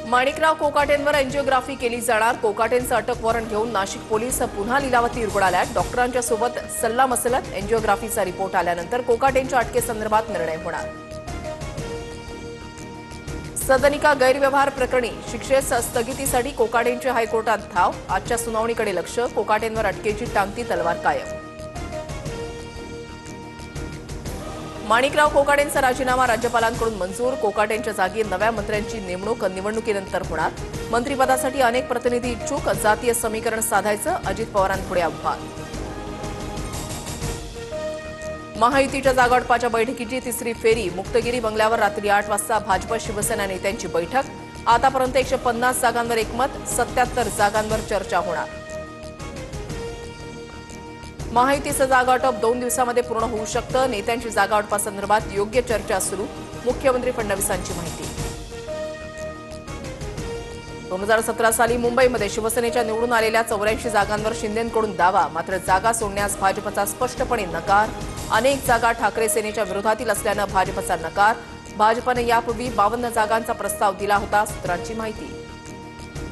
Manikrao कोकाटेंवर angiography केली जाणार। कोकाटेंचं अटक वॉरंट घेऊन नाशिक पोलीस पुन्हा लिलावती उरगडाल्यात। डॉक्टरांच्या सोबत सल्लामसलत एंजिओग्राफीचा रिपोर्ट आल्यानंतर कोकाटेंच्या अटकेसंदर्भात निर्णय होणार। सदनिका गैरव्यवहार प्रकरणी शिक्षेस स्थगितीसाठी कोकाटेंची हायकोर्टात धाव। आजच्या सुनावणीकडे लक्ष। कोकाटेंवर अटकेची टांगती तलवार कायम। माणिकराव कोकाटेंचा राजीनामा राज्यपालांकडून मंजूर। कोकाटेंच्या जागी नव्या मंत्र्यांची नेमणूक निवडणुकीनंतर होणार। मंत्रिपदासाठी अनेक प्रतिनिधी इच्छुक। जातीय समीकरण साधायचं अजित पवारांपुढे आव्हान। महायुतीच्या जागावाटपाच्या बैठकीची तिसरी फेरी। मुक्तगिरी बंगल्यावर रात्री 8 वाजता भाजप शिवसेना नेत्यांची बैठक। आतापर्यंत 150 जागांवर एकमत, 77 जागांवर चर्चा होणार। महायुतीचं जागावाटप 2 दिवसांमध्ये पूर्ण होऊ शकतं। नेत्यांची जागावाटपासंदर्भात योग्य चर्चा सुरू। मुख्यमंत्री फडणवीसांची माहिती। 2017 साली मुंबईमध्ये शिवसेनेच्या निवडून आलेल्या 84 जागांवर शिंदेंकडून दावा। मात्र जागा सोडण्यास भाजपचा स्पष्टपणे नकार। अनेक जागा ठाकरे सेनेच्या विरोधातील असल्यानं भाजपचा नकार। भाजपने यापूर्वी 52 जागांचा प्रस्ताव दिला होता। सूत्रांची माहिती।